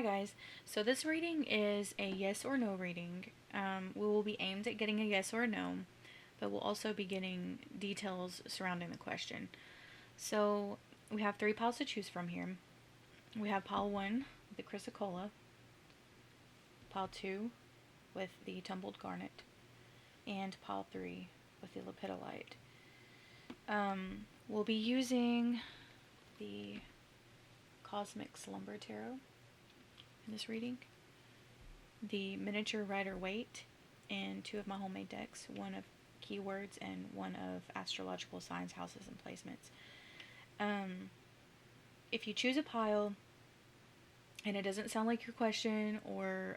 guys, so this reading is a yes or no reading. We will be aimed at getting a yes or a no, but we'll also be getting details surrounding the question. So we have 3 piles to choose from here. We have pile 1 with the chrysocolla, pile 2 with the tumbled garnet, and pile 3 with the lepidolite. We'll be using the Cosmic Slumber Tarot in this reading, the miniature Rider Waite, and 2 of my homemade decks, 1 of keywords and 1 of astrological signs, houses, and placements. If you choose a pile and it doesn't sound like your question, or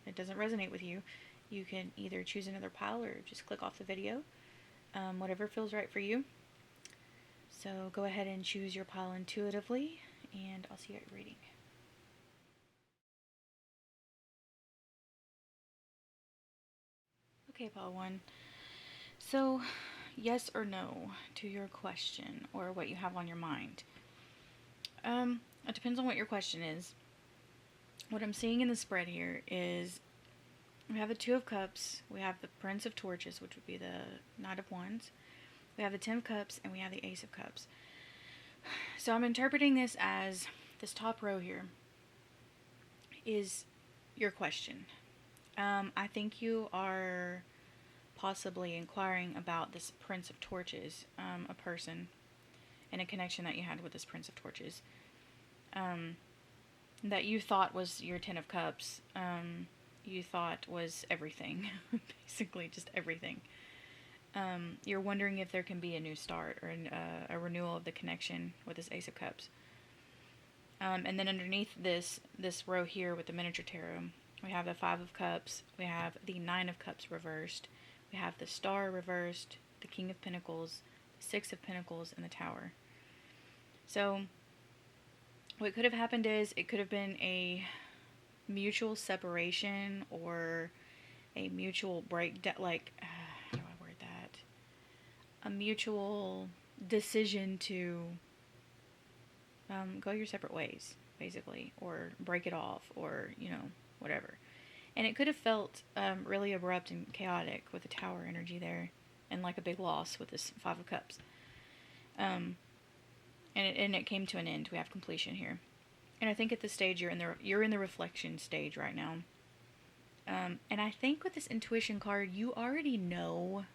it doesn't resonate with you, you can either choose another pile or just click off the video, whatever feels right for you. So go ahead and choose your pile intuitively, and I'll see you at reading. Okay, pile 1. So, yes or no to your question, or what you have on your mind. It depends on what your question is. What I'm seeing in the spread here is we have the 2 of Cups, we have the Prince of Torches, which would be the Knight of Wands, we have the 10 of Cups, and we have the Ace of Cups. So I'm interpreting this as this top row here is your question. I think you are possibly inquiring about this Prince of Torches, a person, and a connection that you had with this Prince of Torches, that you thought was your 10 of Cups, you thought was everything, basically just everything. You're wondering if there can be a new start or a renewal of the connection with this Ace of Cups. And then underneath this row here with the miniature tarot, we have the 5 of Cups, we have the 9 of Cups reversed, we have the Star reversed, the King of Pentacles, the 6 of Pentacles, and the Tower. So what could have happened is it could have been a mutual separation or a mutual breakdown, like, how do I word that? A mutual decision to go your separate ways, basically, or break it off, or, whatever. And it could have felt really abrupt and chaotic with the Tower energy there, and like a big loss with this 5 of Cups. And it came to an end. We have completion here. And I think at this stage you're in the reflection stage right now. And I think with this intuition card, you already know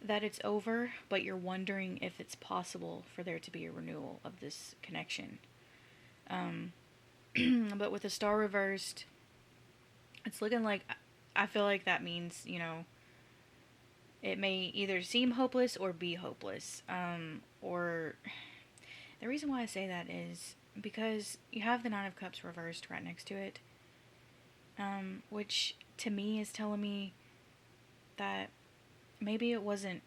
that it's over, but you're wondering if it's possible for there to be a renewal of this connection. But with the Star reversed, it's looking like, I feel like that means, it may either seem hopeless or be hopeless. Or the reason why I say that is because you have the 9 of Cups reversed right next to it, which to me is telling me that maybe it wasn't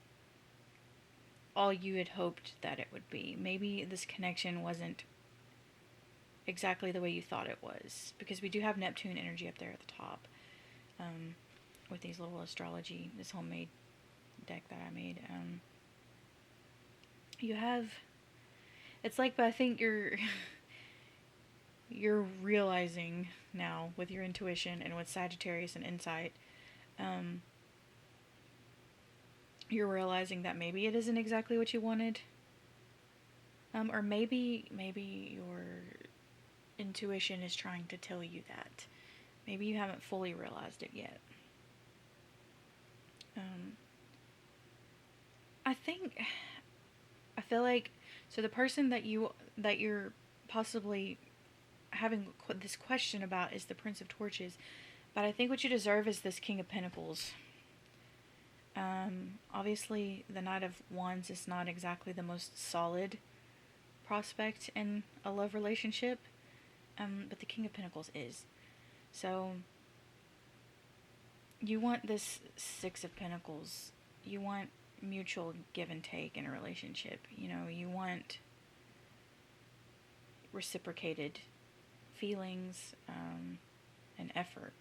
all you had hoped that it would be. Maybe this connection wasn't exactly the way you thought it was, because we do have Neptune energy up there at the top, with these little astrology, this homemade deck that I made. You have, it's like, but I think you're realizing now with your intuition and with Sagittarius and insight, you're realizing that maybe it isn't exactly what you wanted, or maybe your intuition is trying to tell you that. Maybe you haven't fully realized it yet. I feel like, so the person that you're possibly having this question about is the Prince of Torches, but I think what you deserve is this King of Pentacles. Obviously the Knight of Wands is not exactly the most solid prospect in a love relationship, but the King of Pentacles is. So you want this 6 of Pentacles. You want mutual give and take in a relationship. You want reciprocated feelings, and effort,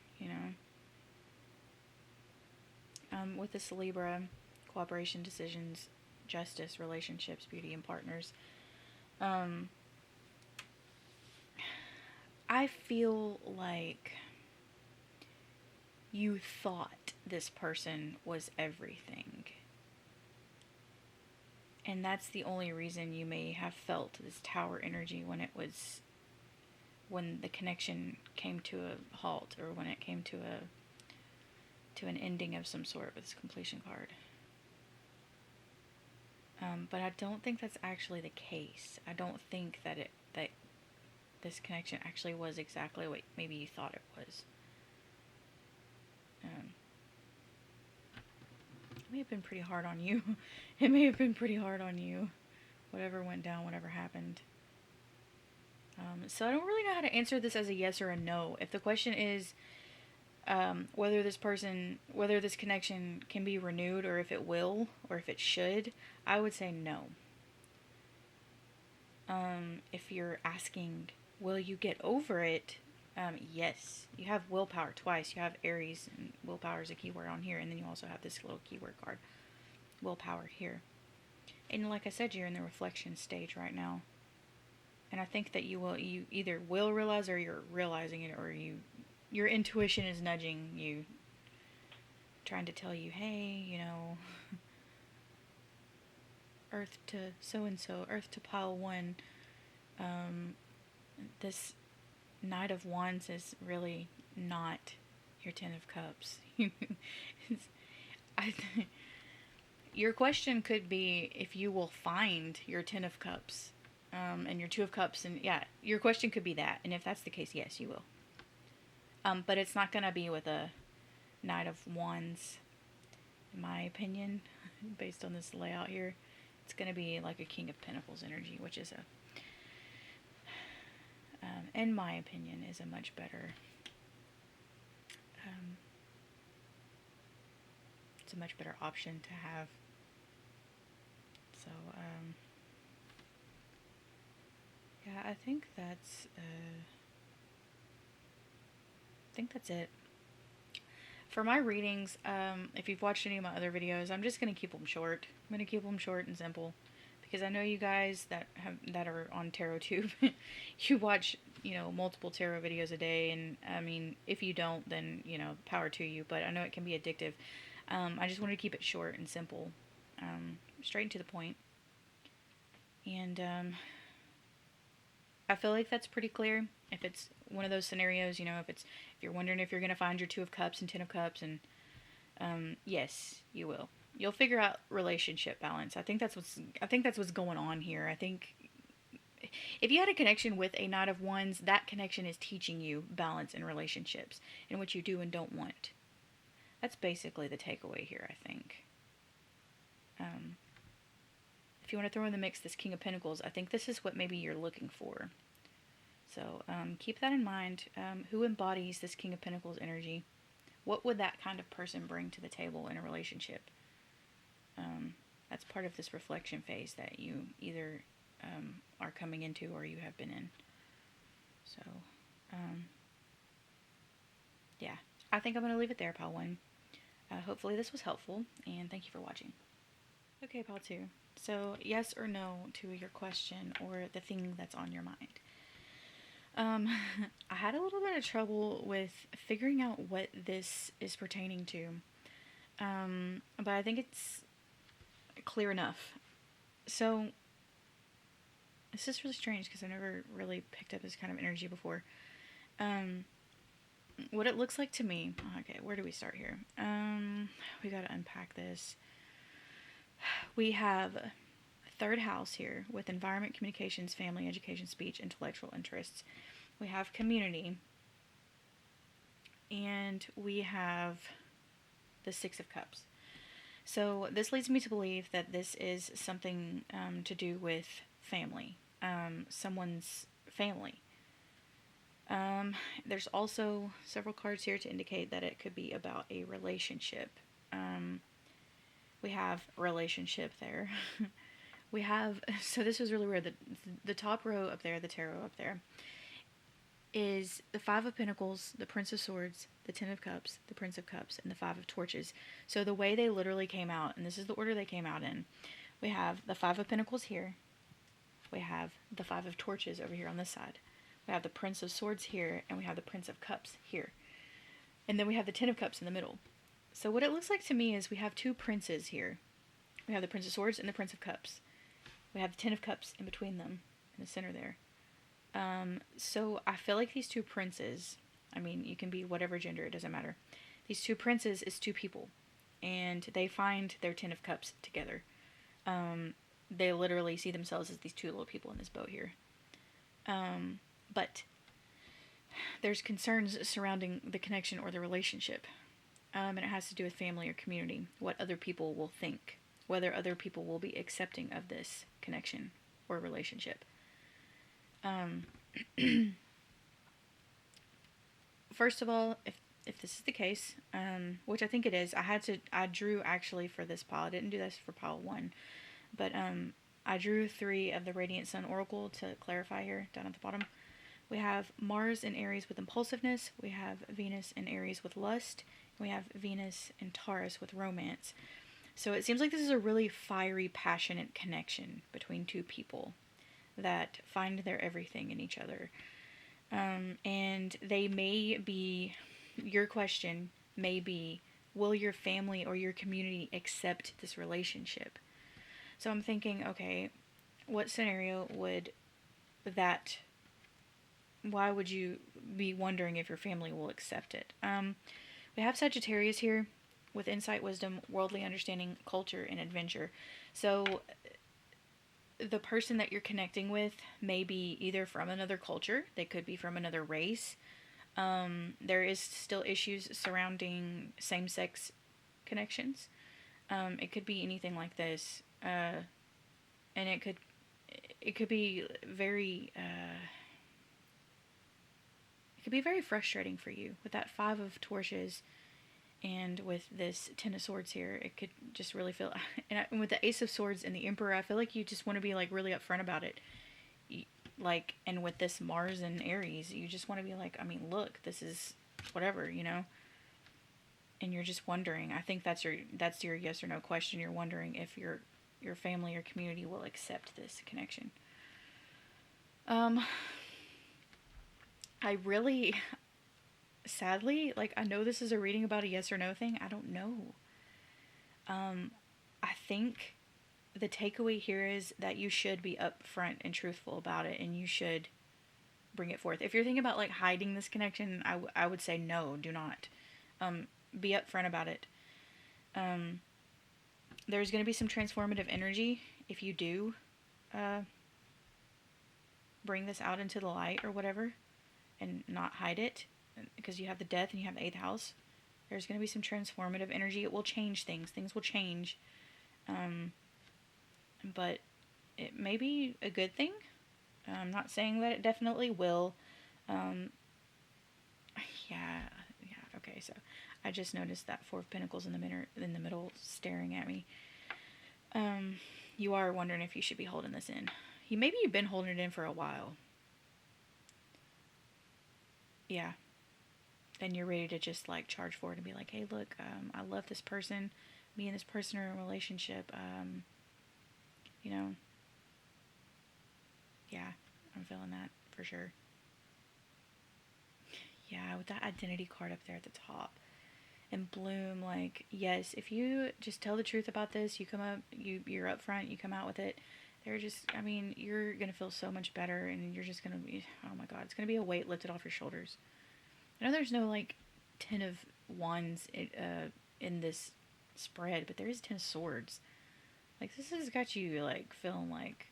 with this Libra, cooperation, decisions, justice, relationships, beauty, and partners. I I feel like you thought this person was everything. And that's the only reason you may have felt this tower energy when the connection came to a halt, or when it came to an ending of some sort with this completion card. But I don't think that's actually the case. I don't think that this connection actually was exactly what maybe you thought it was. It may have been pretty hard on you. It may have been pretty hard on you. Whatever went down, whatever happened. So I don't really know how to answer this as a yes or a no. If the question is whether this connection can be renewed, or if it will, or if it should, I would say no. If you're asking, will you get over it? Yes. You have willpower twice. You have Aries, and willpower is a keyword on here, and then you also have this little keyword card, willpower, here. And like I said, you're in the reflection stage right now. And I think that you either will realize, or you're realizing it, or your intuition is nudging you, trying to tell you, hey, Earth to so-and-so, Earth to pile 1, this Knight of Wands is really not your Ten of Cups. Your question could be if you will find your Ten of Cups, and your Two of Cups, and yeah, your question could be that. And if that's the case, yes, you will. But it's not going to be with a Knight of Wands, in my opinion, based on this layout here. It's going to be like a King of Pentacles energy, which is in my opinion, is a much better, it's a much better option to have. So, yeah, I think that's it. For my readings, if you've watched any of my other videos, I'm just going to keep them short. I'm going to keep them short and simple. Because I know you guys that are on TarotTube, you watch, multiple tarot videos a day. And, I mean, if you don't, then, power to you. But I know it can be addictive. I just wanted to keep it short and simple. Straight and to the point. And, I feel like that's pretty clear. If it's one of those scenarios, if you're wondering if you're going to find your Two of Cups and Ten of Cups, and yes, you will. You'll figure out relationship balance. I think that's what's going on here. I think if you had a connection with a Knight of Wands, that connection is teaching you balance in relationships and what you do and don't want. That's basically the takeaway here, I think. If you want to throw in the mix this King of Pentacles, I think this is what maybe you're looking for. So keep that in mind. Who embodies this King of Pentacles energy? What would that kind of person bring to the table in a relationship? That's part of this reflection phase that you either are coming into or you have been in. So, yeah. I think I'm going to leave it there, Pile 1. Hopefully this was helpful, and thank you for watching. Okay, Pile 2. So, yes or no to your question or the thing that's on your mind. I had a little bit of trouble with figuring out what this is pertaining to. But I think it's clear enough. So, this is really strange because I've never really picked up this kind of energy before. What it looks like to me... Okay, where do we start here? We gotta unpack this. We have third house here with environment, communications, family, education, speech, intellectual interests. We have community. And we have the Six of Cups. So this leads me to believe that this is something to do with family. Someone's family. There's also several cards here to indicate that it could be about a relationship. We have relationship there. We have, so this was really weird, the top row up there, the tarot up there, is the Five of Pentacles, the Prince of Swords, the Ten of Cups, the Prince of Cups, and the Five of Torches. So the way they literally came out, and this is the order they came out in, we have the Five of Pentacles here, we have the Five of Torches over here on this side, We have the Prince of Swords here, and we have the Prince of Cups here. And then we have the Ten of Cups in the middle. So what it looks like to me is we have two princes here. We have the Prince of Swords and the Prince of Cups. We have the Ten of Cups in between them, in the center there. So I feel like these two princes, I mean, you can be whatever gender, it doesn't matter. These two princes is two people, and they find their Ten of Cups together. They literally see themselves as these two little people in this boat here. But there's concerns surrounding the connection or the relationship. And it has to do with family or community, what other people will think, whether other people will be accepting of this connection or relationship. First of all, if this is the case, which I think it is, I drew actually for this pile. I didn't do this for pile 1, but I drew 3 of the Radiant Sun Oracle to clarify here down at the bottom. We have Mars in Aries with impulsiveness, we have Venus in Aries with lust, and we have Venus in Taurus with romance. So it seems like this is a really fiery, passionate connection between two people that find their everything in each other. And they may be, your question may be, will your family or your community accept this relationship? So I'm thinking, okay, what scenario would that, why would you be wondering if your family will accept it? We have Sagittarius here with insight, wisdom, worldly understanding, culture, and adventure. So the person that you're connecting with may be either from another culture, they could be from another race. There is still issues surrounding same-sex connections. It could be anything like this, and it could be very frustrating for you with that 5 of Torches. And with this Ten of Swords here, it could just really feel... And with the Ace of Swords and the Emperor, I feel like you just want to be, like, really upfront about it. Like, and with this Mars and Aries, you just want to be like, I mean, look, this is whatever, you know? And you're just wondering. I think that's your yes or no question. You're wondering if your family or community will accept this connection. I really... Sadly, like, I know this is a reading about a yes or no thing. I don't know. I think the takeaway here is that you should be upfront and truthful about it, and you should bring it forth. If you're thinking about, like, hiding this connection, I would say no, do not. Be upfront about it. There's going to be some transformative energy if you do bring this out into the light or whatever, and not hide it. Because you have the Death and you have the 8th house, there's going to be some transformative energy. It will change things. Things will change. But it may be a good thing. I'm not saying that it definitely will. Okay, so I just noticed that 4 of Pentacles in the middle staring at me. You are wondering if you should be holding this in. Maybe you've been holding it in for a while. Yeah. Then you're ready to just, like, charge forward and be like, hey, look, I love this person. Me and this person are in a relationship. You know. Yeah, I'm feeling that for sure. Yeah, with that identity card up there at the top. And Bloom, like, yes, if you just tell the truth about this, you come up, you're up front, you come out with it. You're going to feel so much better, and you're just going to be, oh my God, it's going to be a weight lifted off your shoulders. I know there's no, like, 10 of Wands in this spread, but there is 10 of Swords. Like, this has got you, like, feeling like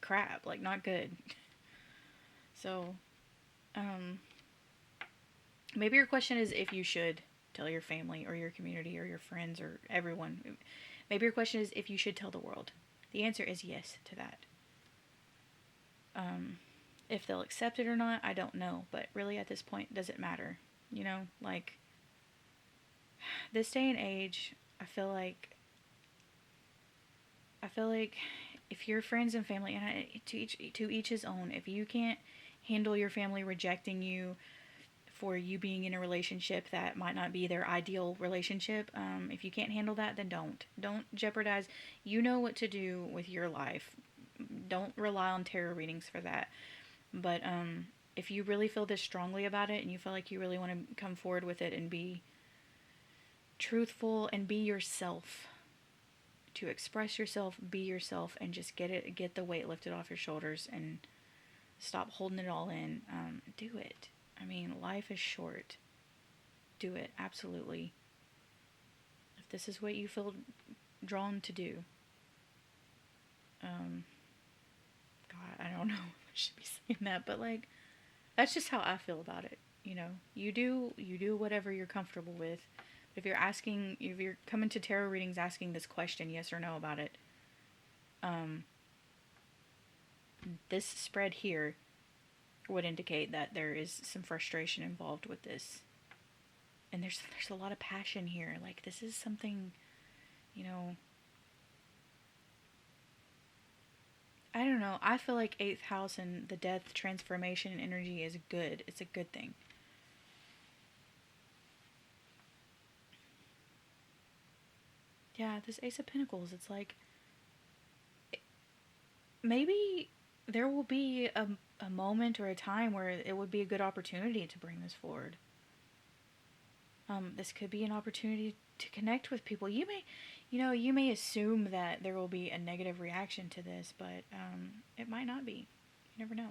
crap, like, not good. So, maybe your question is if you should tell your family or your community or your friends or everyone. Maybe your question is if you should tell the world. The answer is yes to that. If they'll accept it or not, I don't know. But really, at this point, does it matter? You know, like, this day and age, I feel like if your friends and family, and to each his own, if you can't handle your family rejecting you for you being in a relationship that might not be their ideal relationship, if you can't handle that, then don't jeopardize. You know what to do with your life. Don't rely on tarot readings for that. But if you really feel this strongly about it and you feel like you really want to come forward with it and be truthful and be yourself, to express yourself, be yourself, and just get the weight lifted off your shoulders and stop holding it all in, do it. I mean, life is short. Do it, absolutely. If this is what you feel drawn to do, God, I don't know if I should be saying that, but like, that's just how I feel about it. You know, you do whatever you're comfortable with. If you're coming to tarot readings asking this question, yes or no about it, this spread here would indicate that there is some frustration involved with this. And there's a lot of passion here. Like, this is something, you know, I don't know. I feel like 8th house and the death transformation energy is good. It's a good thing. Yeah, this Ace of Pentacles, it's like, maybe there will be a moment or a time where it would be a good opportunity to bring this forward. This could be an opportunity to connect with people. You may assume that there will be a negative reaction to this, but it might not be. You never know.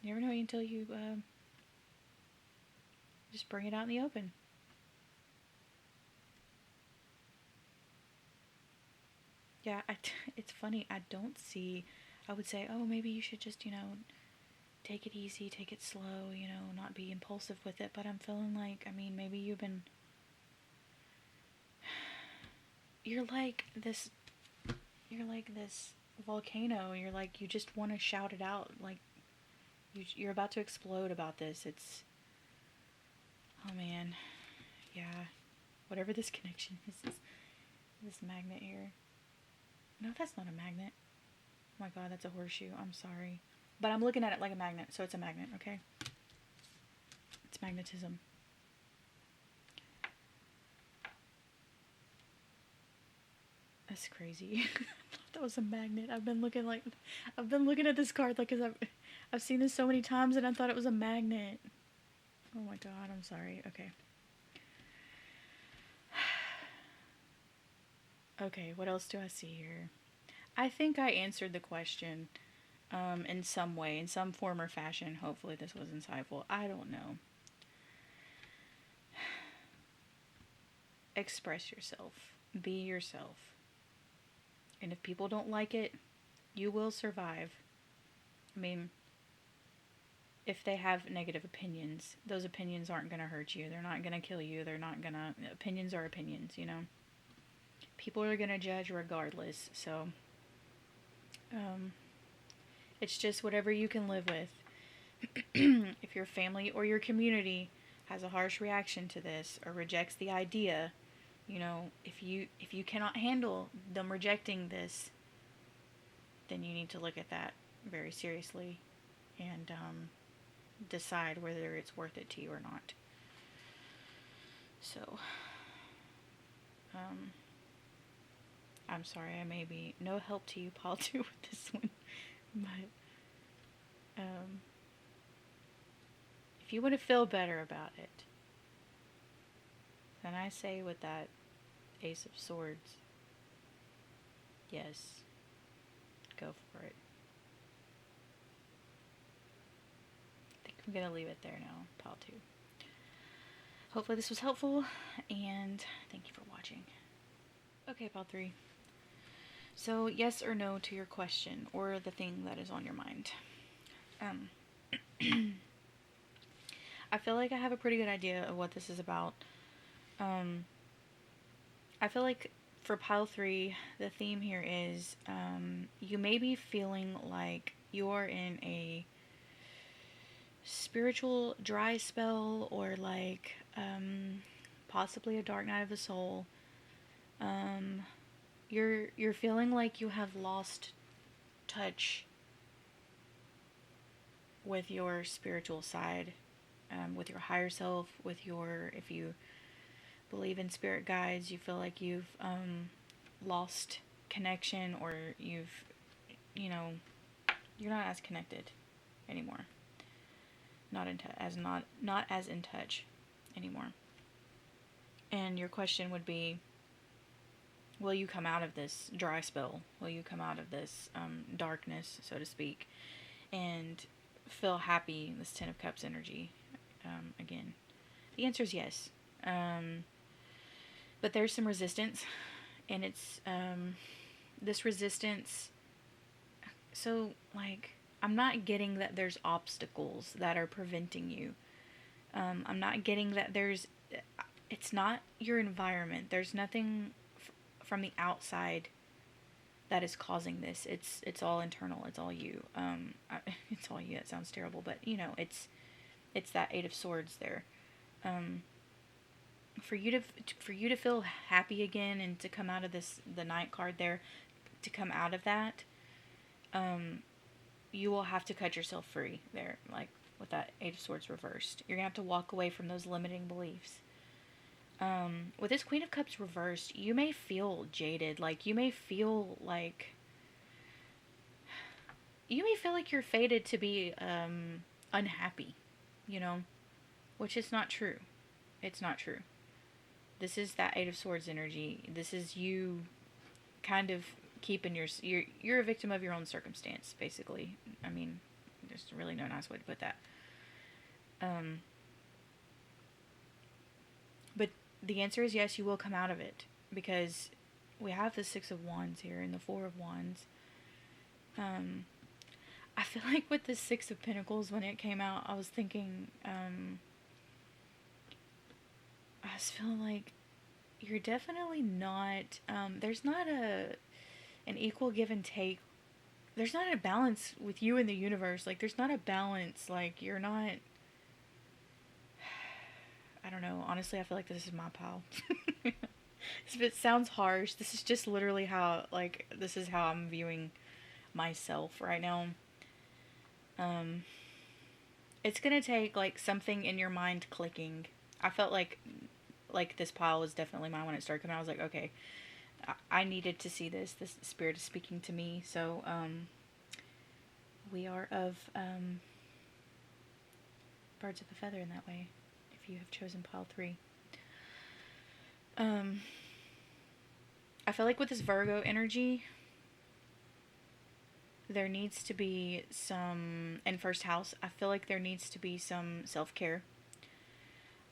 You never know until you just bring it out in the open. Yeah, it's funny. I would say, oh, maybe you should just, take it easy, take it slow, not be impulsive with it. But I'm feeling like, I mean, maybe you're like this volcano. You just want to shout it out. Like, you're about to explode about this. Oh man, yeah. Whatever this connection is, this magnet here. No, that's not a magnet. Oh my god, that's a horseshoe. I'm sorry. But I'm looking at it like a magnet, so it's a magnet, okay? It's magnetism. That's crazy. I thought that was a magnet. I've been looking at this card like, cause I've seen this so many times and I thought it was a magnet. Oh my god, I'm sorry. Okay. Okay, what else do I see here? I think I answered the question in some way, in some form or fashion. Hopefully this was insightful. I don't know. Express yourself. Be yourself. And if people don't like it, you will survive. I mean, if they have negative opinions, those opinions aren't going to hurt you. They're not going to kill you. Opinions are opinions, People are going to judge regardless, so it's just whatever you can live with. If your family or your community has a harsh reaction to this or rejects the idea, if you cannot handle them rejecting this, then you need to look at that very seriously and decide whether it's worth it to you or not. So, I'm sorry, I may be no help to you, Paul, too, with this one. But, if you want to feel better about it, then I say with that Ace of Swords, yes, go for it. I think I'm going to leave it there now, Paul, too. Hopefully this was helpful, and thank you for watching. Okay, Pal 3. So, yes or no to your question, or the thing that is on your mind. I feel like I have a pretty good idea of what this is about. I feel like for Pile 3, the theme here is you may be feeling like you're in a spiritual dry spell, or like possibly a dark night of the soul. You're feeling like you have lost touch with your spiritual side, with your higher self, if you believe in spirit guides, you feel like you've lost connection, or you're not as connected. anymore. Not as in touch anymore. And your question would be, will you come out of this dry spell? Will you come out of this darkness, so to speak, and feel happy in this Ten of Cups energy again? The answer is yes. But there's some resistance, and it's this resistance. So, like, I'm not getting that there's obstacles that are preventing you. I'm not getting that it's not your environment. There's nothing from the outside that is causing this. It's all internal. It's all you. It's all you. That sounds terrible, but you know, it's that Eight of Swords there. For you to feel happy again and to come out of the Knight card there, to come out of that, you will have to cut yourself free there, like with that Eight of Swords reversed. You're gonna have to walk away from those limiting beliefs. With this Queen of Cups reversed, you may feel jaded. Like, you may feel like you're fated to be unhappy, you know, which is not true. It's not true. This is that Eight of Swords energy. This is you kind of keeping you're a victim of your own circumstance, basically. I mean, there's really no nice way to put that. But the answer is yes, you will come out of it, because we have the Six of Wands here and the Four of Wands. I feel like with the Six of Pentacles, when it came out, I was thinking, I was feeling like you're definitely not, there's not an equal give and take. There's not a balance with you in the universe. Like, there's not a balance. Like, you're not, I don't know. Honestly, I feel like this is my pile. If it sounds harsh, this is just literally how, like, this is how I'm viewing myself right now. It's gonna take, like, something in your mind clicking. I felt like this pile was definitely mine when it started coming out. I was like, okay, I needed to see this. This spirit is speaking to me. So, we are of birds of a feather in that way, if you have chosen pile 3. I feel like with this Virgo energy, there needs to be some, in first house, I feel like there needs to be some self-care.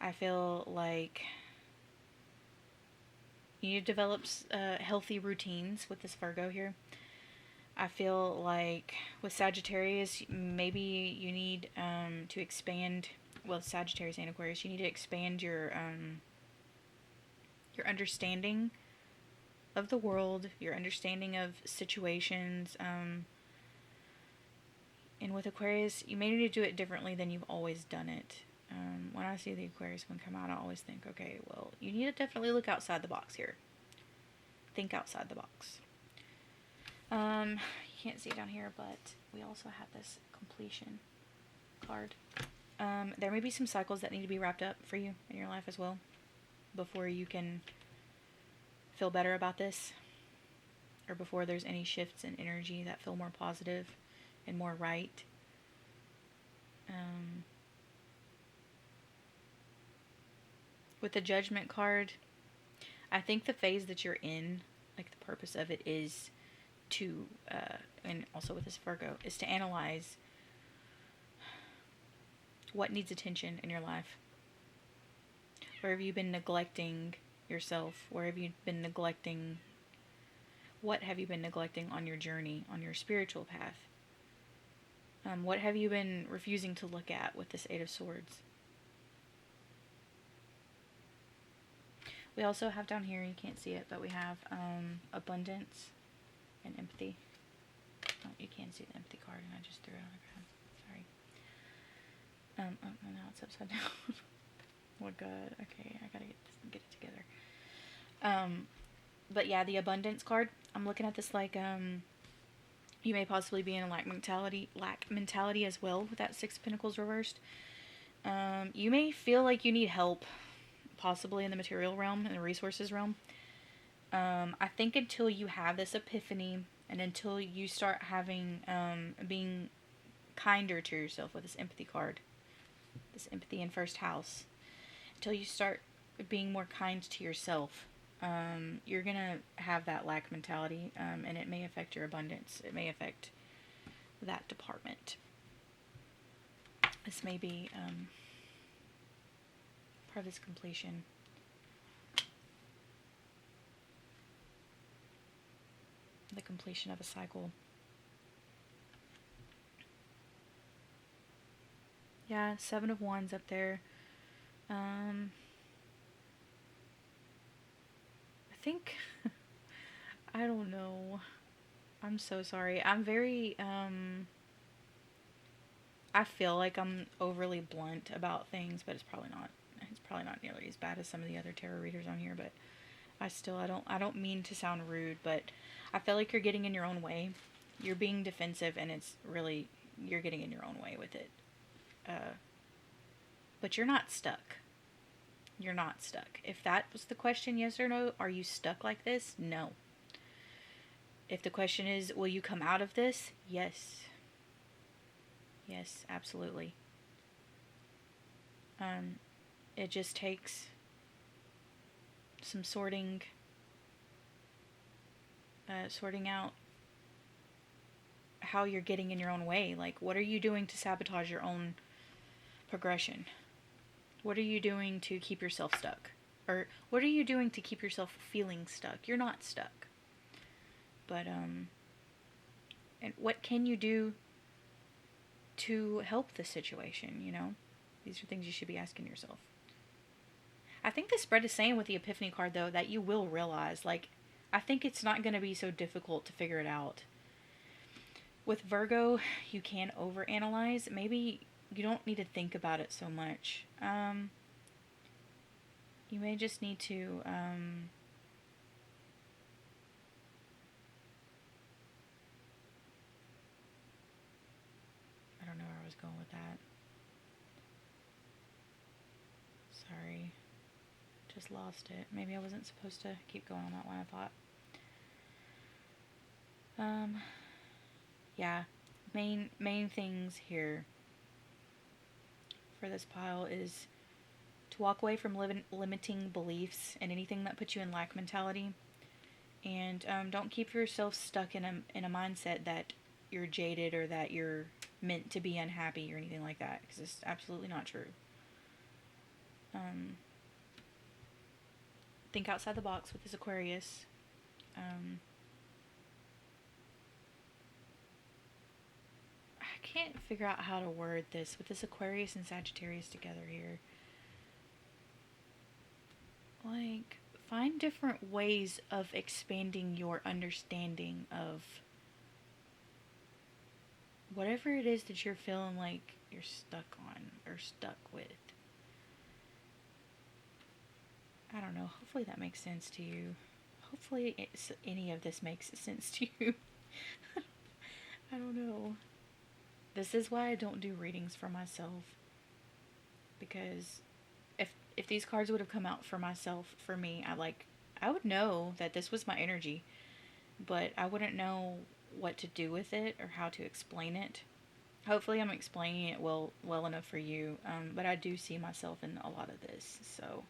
I feel like you need to develop healthy routines with this Virgo here. I feel like with Sagittarius, maybe you need to expand, well, Sagittarius and Aquarius, you need to expand your understanding of the world, your understanding of situations, and with Aquarius, you may need to do it differently than you've always done it. When I see the Aquarius one come out, I always think, okay, well, you need to definitely look outside the box here. Think outside the box. You can't see it down here, but we also have this completion card. There may be some cycles that need to be wrapped up for you in your life as well, before you can feel better about this, or before there's any shifts in energy that feel more positive and more right. With the Judgment card, I think the phase that you're in, like the purpose of it is to, and also with this Virgo, is to analyze what needs attention in your life. Where have you been neglecting yourself? Where have you been neglecting, what have you been neglecting on your journey, on your spiritual path? What have you been refusing to look at with this Eight of Swords? We also have down here, you can't see it, but we have abundance and empathy. Oh, you can't see the empathy card, and I just threw it on the ground. Sorry. Oh, now it's upside down. Oh, God. Okay, I gotta get it together. But yeah, the abundance card, I'm looking at this like, you may possibly be in a lack mentality as well with that Six of Pentacles reversed. You may feel like you need help, possibly in the material realm, in the resources realm. I think until you have this epiphany, and until you start having, being kinder to yourself with this empathy card. This empathy in first house. Until you start being more kind to yourself, you're going to have that lack mentality, and it may affect your abundance. It may affect that department. This may be part of this completion. The completion of a cycle. Yeah, 7 of Wands up there. I think, I don't know. I'm so sorry. I'm very, I feel like I'm overly blunt about things, but it's probably not. It's probably not nearly as bad as some of the other tarot readers on here, but I don't mean to sound rude, but I feel like you're getting in your own way. You're being defensive, and it's really, you're getting in your own way with it. But you're not stuck. You're not stuck. If that was the question, yes or no, are you stuck like this? No. If the question is, will you come out of this? Yes. Yes, absolutely. It just takes some sorting out how you're getting in your own way. Like, what are you doing to sabotage your own progression? What are you doing to keep yourself stuck? Or what are you doing to keep yourself feeling stuck? You're not stuck. But, and what can you do to help the situation, you know? These are things you should be asking yourself. I think the spread is saying with the Epiphany card, though, that you will realize, like, I think it's not going to be so difficult to figure it out. With Virgo, you can overanalyze. Maybe you don't need to think about it so much. You may just need to, I don't know where I was going with that. Sorry. Just lost it. Maybe I wasn't supposed to keep going on that one, I thought. Yeah. Main things here for this pile is to walk away from limiting beliefs and anything that puts you in lack mentality. And don't keep yourself stuck in a mindset that you're jaded or that you're meant to be unhappy or anything like that, because it's absolutely not true. Think outside the box with this Aquarius. I can't figure out how to word this with this Aquarius and Sagittarius together here. Like, find different ways of expanding your understanding of whatever it is that you're feeling like you're stuck on or stuck with. I don't know. Hopefully that makes sense to you. Hopefully any of this makes sense to you. I don't know. This is why I don't do readings for myself. Because if these cards would have come out for myself, for me, I would know that this was my energy. But I wouldn't know what to do with it or how to explain it. Hopefully I'm explaining it well enough for you. But I do see myself in a lot of this. So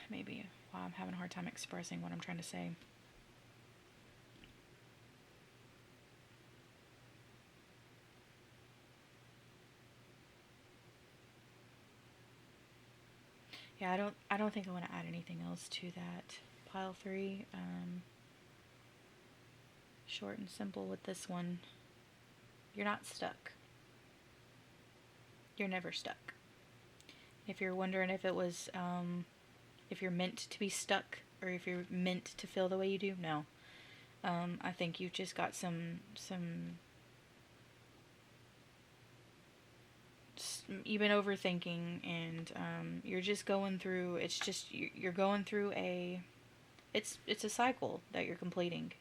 maybe why I'm having a hard time expressing what I'm trying to say. Yeah, I don't think I want to add anything else to that. Pile 3, short and simple with this one. You're not stuck. You're never stuck. If you're wondering if it was, if you're meant to be stuck or if you're meant to feel the way you do, no. I think you've just got you've been overthinking, and you're just going through, you're going through it's a cycle that you're completing.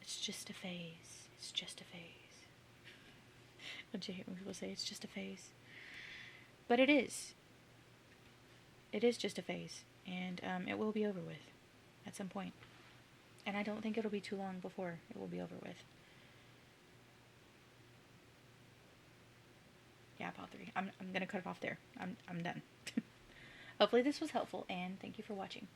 It's just a phase. It's just a phase. Don't you hate when people say it's just a phase? But it is. It is just a phase, and it will be over with. at some point. And I don't think it'll be too long before it will be over with. Yeah, part 3. I'm gonna cut it off there. I'm done. Hopefully this was helpful, and thank you for watching.